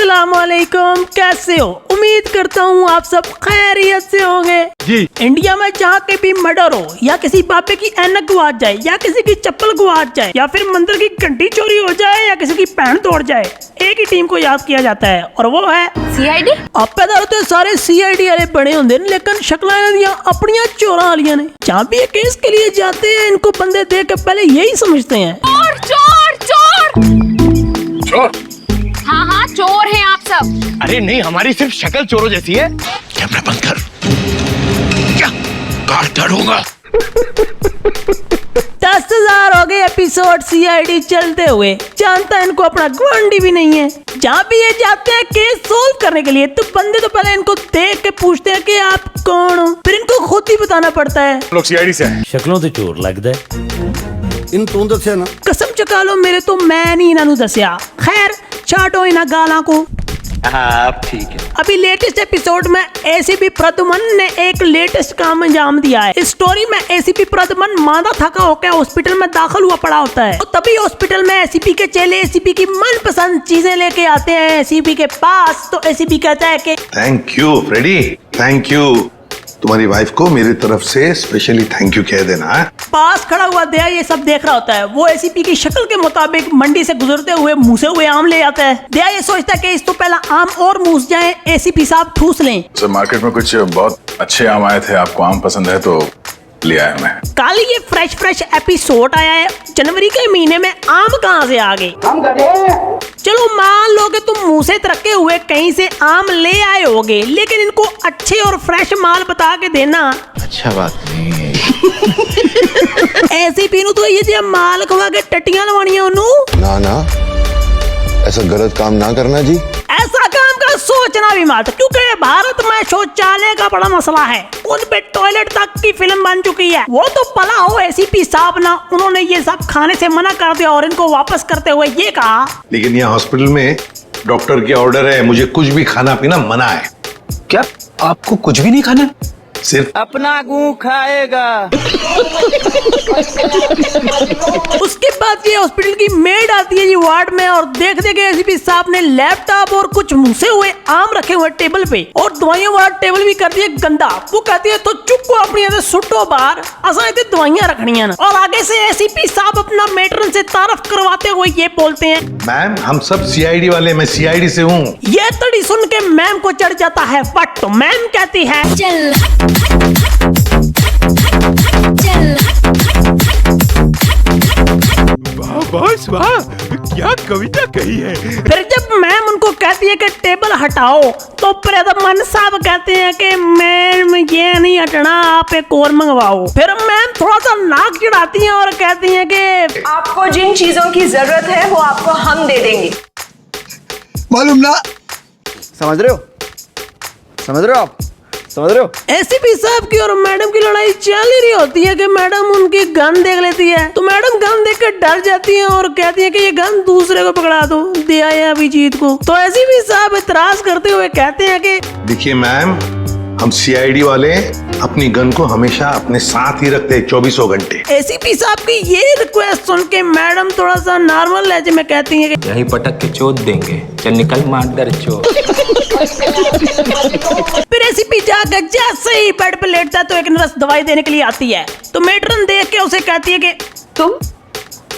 अस्सलामुअलैकुम, कैसे हो? उम्मीद करता हूँ आप सब खैरियत से होंगे जी। इंडिया में जहाँ के भी मर्डर हो, या किसी पापे की ऐनक गवाच जाए, या किसी की चप्पल गवाच जाए, या फिर मंदिर की घंटी चोरी हो जाए, या किसी की पैन तोड़ जाए, एक ही टीम को याद किया जाता है और वो है सीआईडी। अब पैदा होते सारे सीआईडी वाले बड़े होंगे, लेकिन शक्लां अपनियां चोरा वालियां ने। जहाँ भी ये केस के लिए जाते हैं, इनको बंदे देख के पहले यही समझते हैं चोर चोर चोर चोर। हाँ हाँ चोर हैं आप सब। अरे नहीं, हमारी सिर्फ शक्ल चोरों जैसी है। कैमरा बंद कर। क्या काट डालूंगा। 10,000 हो गए एपिसोड सीआईडी चलते हुए, जानता इनको अपना गुआंडी भी नहीं है। जहाँ भी ये जाते हैं केस सोल्व करने के लिए, तो बंदे तो पहले इनको देख के पूछते हैं कि आप कौन हो, फिर इनको खुद ही बताना पड़ता है लोग सीआईडी से हैं। शक्लों ते चोर लगदा है। इन तू दस्या ना कसम चका लो मेरे, तो मैं नहीं इन्हों दसिया। खैर छाटो इन्ह गाला को। आप ठीक है। अभी लेटेस्ट एपिसोड में एसीपी प्रद्युमन ने एक लेटेस्ट काम अंजाम दिया है। इस स्टोरी में एसीपी प्रद्युमन मादा थका होकर हॉस्पिटल में दाखिल हुआ पड़ा होता है, तो तभी हॉस्पिटल में एसीपी के चेले एसीपी की मनपसंद चीजें लेके आते हैं एसीपी के पास। तो एसीपी कहता है कि thank you Freddy, thank you. तुम्हारी वाइफ को मेरी तरफ से स्पेशली थैंक यू कह देना है। पास खड़ा हुआ दया ये सब देख रहा होता है। वो एसीपी की शक्ल के मुताबिक मंडी से गुजरते हुए मूसे हुए आम ले आता है। दया ये सोचता है कि इस तो पहला आम और मूस जाए, एसीपी साहब ठूस लें। सर मार्केट में कुछ बहुत अच्छे आम आए थे, आपको आम पसंद है तो ले आया मैं। कल ये फ्रेश एपिसोड आया है। जनवरी के महीने में आम कहाँ से आ गए? चलो मान लो कि तुम मुंह से रखे हुए कहीं से आम ले आए होगे, लेकिन इनको अच्छे और फ्रेश माल बता के देना अच्छा बात नहीं है। ऐसे पीनू तो ये जो माल खवा के टट्टियां लवानियां उन्हों ना ऐसा गलत काम ना करना जी। ऐसा काम का सोचना भी मत, क्योंकि भारत में शौचालय का बड़ा मसला है। उन पे टॉयलेट तक की फिल्म बन चुकी है। वो तो पला हो एसीपी साहब ना, उन्होंने ये सब खाने से मना कर दिया और इनको वापस करते हुए ये कहा, लेकिन यहाँ हॉस्पिटल में डॉक्टर के ऑर्डर है, मुझे कुछ भी खाना पीना मना है। क्या आपको कुछ भी नहीं खाना? सिर्फ अपना गू खाएगा। उसके बाद ये हॉस्पिटल की मेड आती है जी वार्ड में, और देखते कि एसीपी साहब ने लैपटॉप और कुछ मुसे हुए आम रखे हुए टेबल पे, और दवाइयां वाला टेबल भी कर दिया गंदा। वो कहती है तो चुप को अपनी सुटो बाहर, असा इतनी दवाइयां रखनी है। और आगे से एसीपी साहब अपना मेट्रन से तारफ करवाते हुए ये बोलते हैं, मैम हम सब सीआईडी वाले, मैं सीआईडी से हूँ। ये तड़ी सुन के मैम को चढ़ जाता है फट। तो मैम कहती है चल बॉस वाह, क्या कविता कही है। फिर जब मैम उनको कहती है कि टेबल हटाओ, तो प्रद्युमन साहब कहते हैं कि मैम ये नहीं हटना, आप एक और मंगवाओ। फिर मैम थोड़ा सा नाक चिढ़ाती हैं और कहती हैं कि आपको जिन चीजों की जरूरत है वो आपको हम दे देंगे। मालूम ना, समझ रहे हो आप, समझ रहे हो? एसीपी साहब की और मैडम की लड़ाई चल ही रही होती है कि मैडम उनकी गन देख लेती है, तो मैडम गन देख कर डर जाती है और कहती है कि ये गन दूसरे को पकड़ा दो, दिया है अभिजीत को। तो एसीपी साहब इतराज करते हुए कहते हैं कि देखिए मैम, हम सीआईडी वाले अपनी गन को हमेशा अपने साथ ही रखते हैं 24 घंटे। एसीपी साहब की ये रिक्वेस्ट सुन के मैडम थोड़ा सा नॉर्मल लहजे में कहती है कि यही पटक के चोट देंगे, चल निकल मार चोट। फिर एसीपी जाकर जैसे ही बेड पे लेटता है तो एक नर्स दवाई देने के लिए आती है। तो मेट्रन देख के उसे कहती है कि तुम,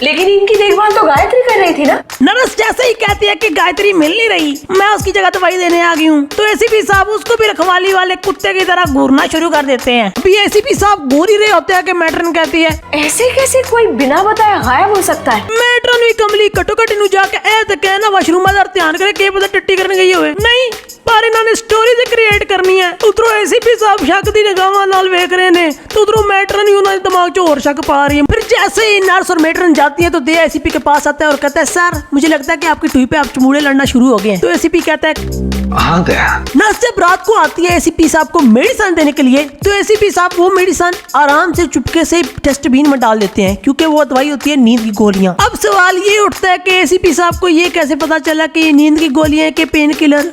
लेकिन इनकी देखभाल तो गायत्री कर रही थी ना। नर्स जैसे ही कहती है कि गायत्री मिल नहीं रही, मैं उसकी जगह दवाई देने आ गई हूँ, तो एसीपी साहब उसको भी रखवाली वाले कुत्ते की तरह घूरना शुरू कर देते हैं। अभी एसीपी साहब घूर ही रहे होते हैं कि मेट्रन कहती है, ऐसे कैसे कोई बिना बताए गायब हो सकता है? मेट्रन भी कमली कटोकट नु जाके ऐ तो कहना वाशरूम में ध्यान करे के पता टट्टी करने गई हुए नहीं, पर इन्होंने स्टोरी से क्रिएट करनी है। उधरों एसीपी साहब शक दी निगाहां नाल वेख रहे ने, तो उधरों मेट्रन भी उन्होंने दिमाग च और शक पा रही है। फिर जैसे ही नर्स और मेट्रन जाती है तो दे एसीपी के पास आता है और कहता है, सर मुझे लगता है कि आपकी टुई पे आप चमूड़े लड़ना शुरू हो गए हैं। तो एसीपी कहता है, कहाँ गया? नर्स जब रात को आती है एसीपी साहब को मेडिसिन देने के लिए, तो एसीपी साहब वो मेडिसिन आराम से चुपके से डस्टबिन में डाल देते हैं, क्योंकि वो दवाई होती है नींद की गोलियां। अब सवाल ये उठता है कि एसीपी साहब को ये कैसे पता चला कि ये नींद की गोलियां हैं कि पेन किलर?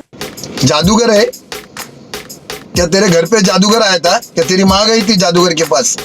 जादूगर है क्या? तेरे घर पे जादूगर आया था क्या? तेरी माँ गई थी जादूगर के पास?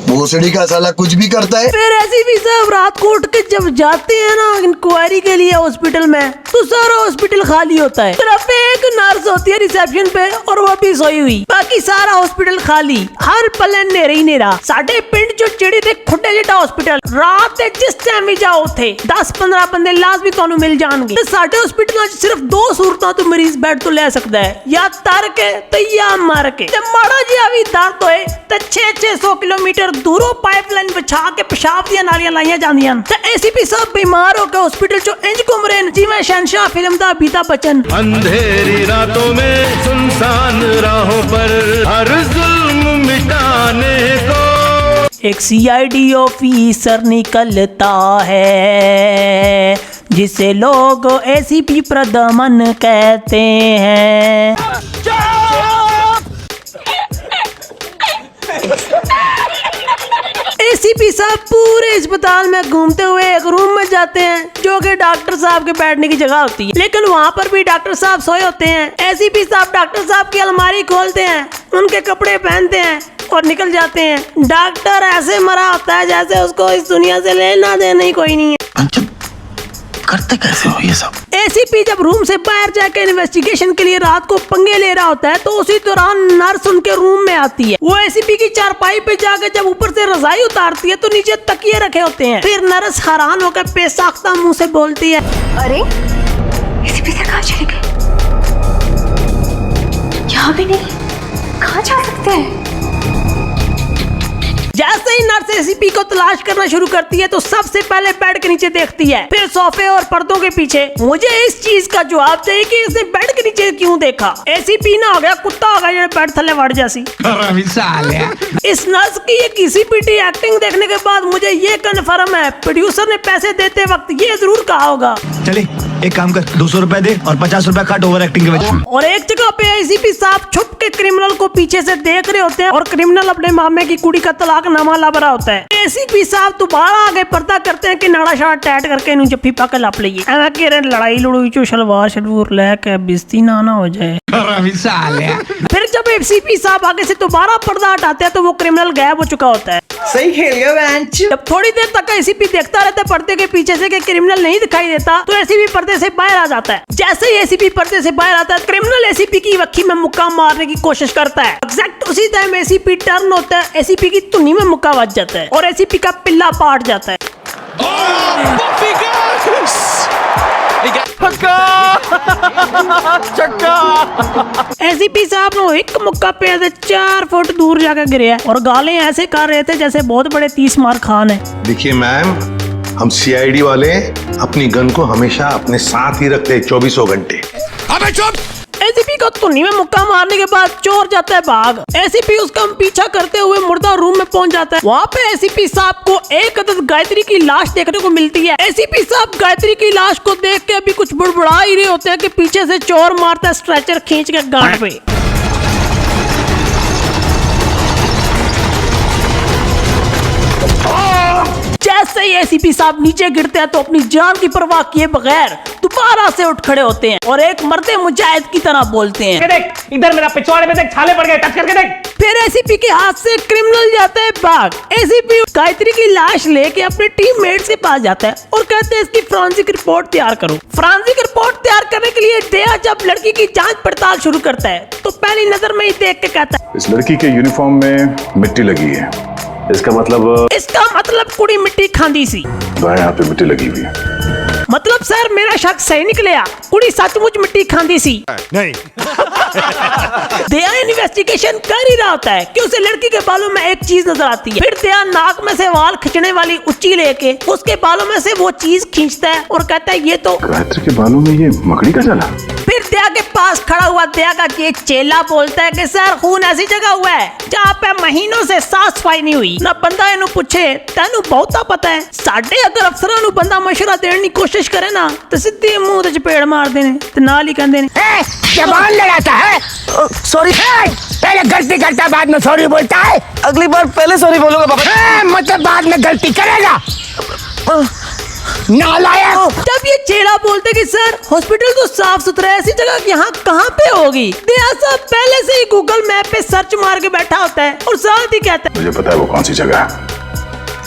भोसड़ी का साला कुछ भी करता है। फिर ऐसी भी साहब रात को उठ के जब जाते हैं ना इंक्वायरी के लिए हॉस्पिटल में, तो सारा हॉस्पिटल खाली होता है। सिर्फ एक नर्स होती है रिसेप्शन पे और वो भी सोई हुई, बाकी सारा हॉस्पिटल खाली। हर पल नेरे ही नेरा। साढ़े पिंड जो चिड़ी थे खुट्टे जिटा हॉस्पिटल, रात के जिस टाइम भी जाओ थे 10-15 बंदे लाश भी ਤੁਹਾਨੂੰ मिल जाएंगे। तो साढ़े हॉस्पिटल सिर्फ 2 सूरतां तो मरीज बैठ तो ले सकता है, या तर के तो या मर के। जब माड़ा जी अभी दर्द होए तो 600 किलोमीटर दूरों पाइपलाइन बिछा के पेशाब दी नालियां लाइया जांदियां। ते एसीपी साहब बीमार हो के हॉस्पिटल चो इंज घूम रहे हैं जिवें शहंशाह फिल्म दा अमिताभ बच्चन। अंधेरी रातों में सुनसान राहों पर हर जुल्म मिटाने को एक सीआईडी ऑफिसर निकलता है जिसे लोग एसीपी प्रदमन कहते हैं। एसीपी साहब पूरे अस्पताल में घूमते हुए एक रूम में जाते हैं जो कि डॉक्टर साहब के बैठने की जगह होती है, लेकिन वहाँ पर भी डॉक्टर साहब सोए होते हैं। एसीपी साहब डॉक्टर साहब की अलमारी खोलते हैं, उनके कपड़े पहनते हैं और निकल जाते हैं। डॉक्टर ऐसे मरा होता है जैसे उसको इस दुनिया से लेना देना ही कोई नहीं है। करते कैसे हो ये सब? एसीपी जब रूम से बाहर जाकर इन्वेस्टिगेशन के लिए रात को पंगे ले रहा होता है तो उसी दौरान नर्स उनके रूम में आती है। वो एसीपी की चारपाई पे जाकर जब ऊपर से रजाई उतारती है तो नीचे तकिए रखे होते हैं। फिर नर्स हैरान होकर बेसाख्ता मुंह से बोलती है, अरे एसीपी सर कहाँ चले गए? यहाँ भी नहीं, कहाँ जा सकते हैं? जैसे ही नर्स एसीपी को तलाश करना शुरू करती है तो सबसे पहले बेड के नीचे देखती है, फिर सोफे और पर्दों के पीछे। मुझे इस चीज का जवाब चाहिए कि इसने बेड के नीचे क्यों देखा। एसीपी ना हो गया कुत्ता हो गया बेड थले वड़ जैसी। इस नर्स की ये किसी पीटी एक्टिंग देखने के बाद मुझे ये कन्फर्म है प्रोड्यूसर ने पैसे देते वक्त ये जरूर कहा होगा, चले एक काम कर, 200 रुपए दे और 50 रुपए काट ओवर एक्टिंग के वजह। और एक जगह पे एसीपी साहब छुप के क्रिमिनल को पीछे से देख रहे होते हैं और क्रिमिनल अपने मामे की कुड़ी का तलाकनामा ला रहा होता है। एसीपी साहब दोबारा आगे पर्दा करते हैं कि नाड़ा शाड़ा टैट करके इन्हें जफ्फी पा के लप लिए। ऐसा कह रहे लड़ाई लड़ुई चो शलवार शलवूर लेके बिस्ती ना हो जाए। फिर जब एसीपी साहब आगे से दोबारा पर्दा हटाते हैं तो वो क्रिमिनल गायब हो चुका होता है। सही खेल गया बेंच। जब थोड़ी देर तक एसीपी देखता रहता है पर्दे के पीछे से कि क्रिमिनल नहीं दिखाई देता तो एसीपी पर्दे से बाहर आ जाता है। जैसे ही एसीपी पर्दे से बाहर आता है क्रिमिनल एसीपी की वक्की में मुक्का मारने की कोशिश करता है। एग्जैक्ट उसी टाइम एसीपी टर्न होता है, एसीपी की धुनी में मुक्का बज जाता है और एसीपी का पिल्ला पाट जाता है। एसीपी साहब ने एक मुक्का पे 4 फुट दूर जाकर गिरे और गालें ऐसे कर रहे थे जैसे बहुत बड़े 30 मार खान है। देखिए मैम, हम सीआईडी वाले अपनी गन को हमेशा अपने साथ ही रखते हैं 24 घंटे। अबे चुप! एसीपी को धुनी में मुक्का मारने के बाद चोर जाता है भाग। एसीपी उसका पीछा करते हुए मुर्दा रूम में पहुंच जाता है। वहाँ पे एसीपी साहब को एक अदद गायत्री की लाश देखने को मिलती है। एसीपी साहब गायत्री की लाश को देख के अभी कुछ बुड़बुड़ा ही रहे होते हैं कि पीछे से चोर मारता है स्ट्रेचर खींच के गांड पे। जैसे ही एसीपी साहब नीचे गिरते हैं तो अपनी जान की परवाह किए बगैर दोबारा से उठ खड़े होते हैं और एक मर्दे मुजाहिद की तरह बोलते हैं, देख इधर मेरा पिछवाड़े में देख छाले पड़ गए, टच करके देख। फिर एसीपी के हाथ से क्रिमिनल जाता है भाग। एसीपी गायत्री की लाश लेके अपने टीममेट के पास जाता है और कहते हैं इसकी फॉरेंसिक रिपोर्ट तैयार करो। फॉरेंसिक रिपोर्ट तैयार करने के लिए दया जब लड़की की जांच पड़ताल शुरू करता है तो पहली नजर में ही देख के कहता है, इस लड़की के यूनिफॉर्म में मिट्टी लगी है, इसका मतलब कुड़ी मिट्टी खांदी सी। बाएं हाथ पे मिट्टी लगी हुई है। मतलब सर मेरा शक सही निकला, कुड़ी सचमुच मिट्टी खांदी सी। नहीं। दया इन्वेस्टिगेशन कर ही रहा होता है कि उसे लड़की के बालों में एक चीज नजर आती है। फिर दया नाक में से वाल खींचने वाली उच्ची लेके उसके बालों में से वो चीज खींचता है और कहता है ये तो गायत्री के बालों में ये मकड़ी का जाला। फिर दया के पास खड़ा हुआ दया का ये चेला बोलता है कि सर खून ऐसी जगह हुआ है जहाँ पे महीनों से साफ सफाई नहीं हुई। ना बंदा इन्हू पूछे तेनू बहुता पता है। साढ़े अगर अफसरां नू बंदा मशवरा देने की कोशिश करे ना तो सीधे मुंह ते चपेड़ मार देने ते नाल ही कहंदे ने जबान लड़ाता है। सॉरी, पहले गलती करता बाद में सॉरी बोलता है। अगली बार पहले सॉरी बोलूंगा बाबा। मतलब बाद में गलती करेगा। नालायक। जब ये चेला बोलते कि सर हॉस्पिटल तो साफ सुथरा है, ऐसी जगह यहाँ कहाँ पे होगी, दया साहब पहले से ही गूगल मैप पे सर्च मार के बैठा होता है और साथ ही कहता है मुझे पता है वो कौन सी जगह है,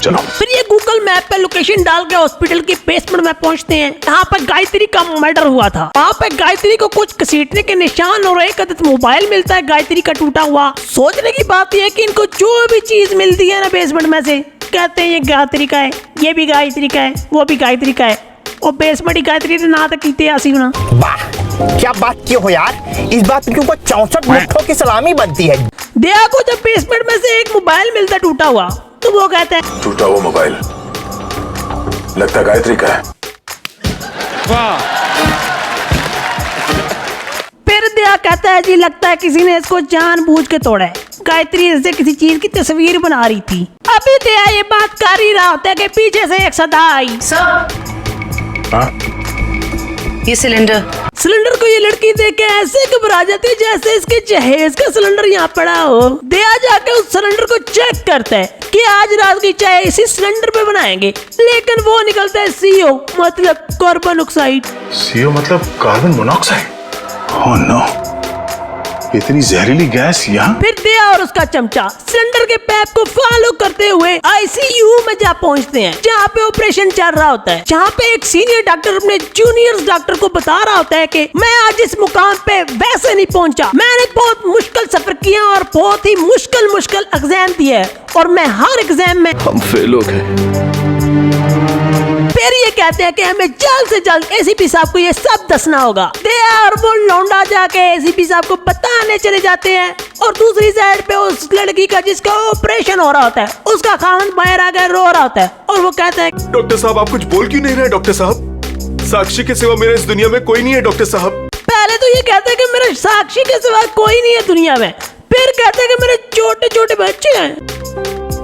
चलो। फिर ये गूगल मैप पे लोकेशन डाल के हॉस्पिटल के बेसमेंट में पहुंचते हैं। यहाँ पर गायत्री का मर्डर हुआ था। वहाँ पे गायत्री को कुछ घसीटने के निशान और एक अदद मोबाइल मिलता है गायत्री का टूटा हुआ। सोचने की बात यह है कि इनको जो भी चीज मिलती है ना बेसमेंट में से, कहते हैं ये गायत्री का है, ये भी गायत्री का है, वो भी गायत्री का है, और बेसमेंट ही गायत्री ने ना तक की आसीना। वाह क्या बात की हो यार, इस बात के ऊपर 64 मुट्ठों की सलामी बनती है। दया को जब बेसमेंट में से एक मोबाइल मिलता है टूटा हुआ, तो वो कहता है टूटा हुआ मोबाइल लगता है गायत्री का है। फिर दया कहता है जी लगता है किसी ने इसको जानबूझ के तोड़ा है, गायत्री इससे किसी चीज की तस्वीर बना रही थी। अभी दया ये बात कर ही रहा होता है कि पीछे से एक सदा आई, सर हाँ? ये सिलेंडर। सिलेंडर को ये लड़की देख के ऐसे घबरा जाती है जैसे इसके जहेज का सिलेंडर यहाँ पड़ा हो। दया जाके उस सिलेंडर को चेक करता है कि आज रात की चाय इसी सिलेंडर पे बनाएंगे, लेकिन वो निकलता है CO मतलब कार्बन ऑक्साइड। CO मतलब कार्बन मोनोऑक्साइड। ओह नो, इतनी जहरीली गैस यहाँ। फिर दया और उसका चमचा सिलेंडर के पैप को फॉलो करते हुए ICU में जा पहुंचते हैं, जहाँ पे ऑपरेशन चल रहा होता है, जहाँ पे एक सीनियर डॉक्टर अपने जूनियर डॉक्टर को बता रहा होता है कि मैं आज इस मुकाम पे वैसे नहीं पहुंचा, मैंने बहुत मुश्किल सफर किया और बहुत ही मुश्किल एग्जाम दिया है और मैं हर एग्जाम में हम फेल हो गए। फिर ये कहते हैं कि हमें जल्द से जल्द ACP साहब को ये सब दसना होगा। दया और वो लौंडा जाके ACP साहब को बताने चले जाते हैं और दूसरी साइड पे उस लड़की का जिसका ऑपरेशन हो रहा होता है, उसका खामन बाहर आकर रो रहा होता है और वो कहता है डॉक्टर साहब आप कुछ बोल क्यों नहीं रहे डॉक्टर साहब, साक्षी के सिवा मेरे इस दुनिया में कोई नहीं है डॉक्टर साहब। पहले तो ये कहता है कि मेरे साक्षी के सिवा कोई नहीं है दुनिया में, फिर कहता है कि मेरे छोटे छोटे बच्चे हैं,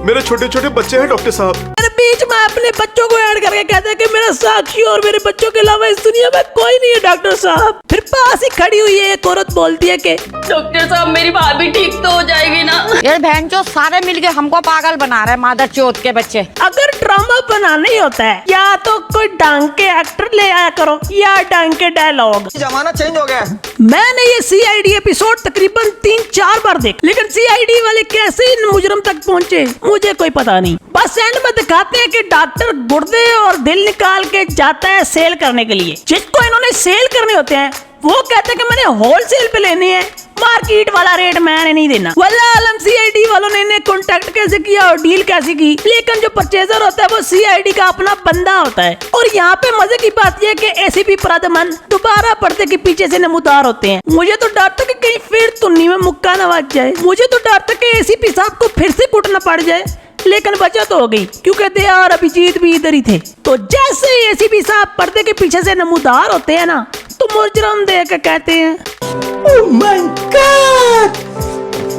मेरे छोटे छोटे बच्चे हैं डॉक्टर साहब। मेरे बीच में अपने बच्चों को ऐड करके कहता है कि मेरा साक्षी और मेरे बच्चों के अलावा इस दुनिया में कोई नहीं है डॉक्टर साहब। फिर पास ही खड़ी हुई है एक औरत बोलती है कि डॉक्टर साहब मेरी भाभी ठीक तो हो जाएगी ना। ये बहन चो सारे मिलके हमको पागल बना रहे मादर चौथ के बच्चे। अगर ड्रामा बनाना ही होता है या तो कोई ढंग के एक्टर ले आया करो या ढंग के डायलॉग। जमाना चेंज हो गया। मैंने ये CID एपिसोड तकरीबन 3-4 बार देख, लेकिन CID वाले कैसे इन मुजरम तक पहुंचे मुझे कोई पता नहीं। बस एंड में दिखाते हैं कि डॉक्टर गुर्दे और दिल निकाल के जाता है सेल करने के लिए। जिसको इन्होंने सेल करने होते हैं वो कहते हैं कि मैंने होलसेल पे लेने हैं, मार्केट वाला रेट मैंने नहीं देना। वल्लाह आलम CID वालों ने इन्हें कॉन्टेक्ट कैसे किया और डील कैसे की, लेकिन जो परचेजर होता है वो CID का अपना बंदा होता है। और यहाँ पे मजे की बात यह है कि ACP प्रदमन दोबारा पर्दे के पीछे से नमूदार होते हैं। मुझे तो डर था कि कहीं फिर तुन्नी में मुक्का न बज जाए, मुझे तो डर था कि ACP साहब को फिर से कुटना पड़ जाए, लेकिन बचत हो गई क्योंकि दया और अभिजीत भी इधर ही थे। तो जैसे ही ACP साहब पर्दे के पीछे से नमूदार होते हैं ना, तो मुजरम देख के कहते हैं ओह माय गॉड,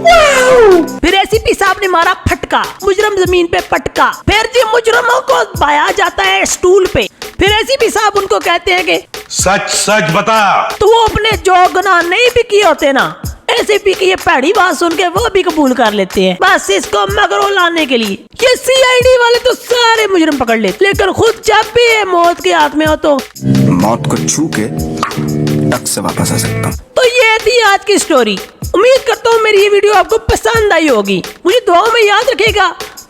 वाओ। फिर ACP साहब ने मारा फटका, मुजरम जमीन पे पटका। फिर जी मुजरमों को बाया जाता है स्टूल पे। फिर ACP साहब उनको कहते हैं कि सच सच बता। तो वो अपने जो गुनाह नहीं भी किए होते ना, ACP की ये पहली बात सुन के वो भी कबूल कर लेते हैं, बस इसको मगरों लाने के लिए। ये CID वाले तो सारे मुजरिम पकड़ लेते, लेकिन खुद जब भी ये मौत के हाथ में हो तो मौत को छू के टक से वापस आ सकता हूँ। तो ये थी आज की स्टोरी। उम्मीद करता हूँ मेरी ये वीडियो आपको पसंद आई होगी। मुझे दुआ में याद रखिएगा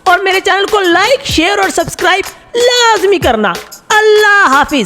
और मेरे चैनल को लाइक, शेयर और सब्सक्राइब लाजमी करना। अल्लाह हाफिज।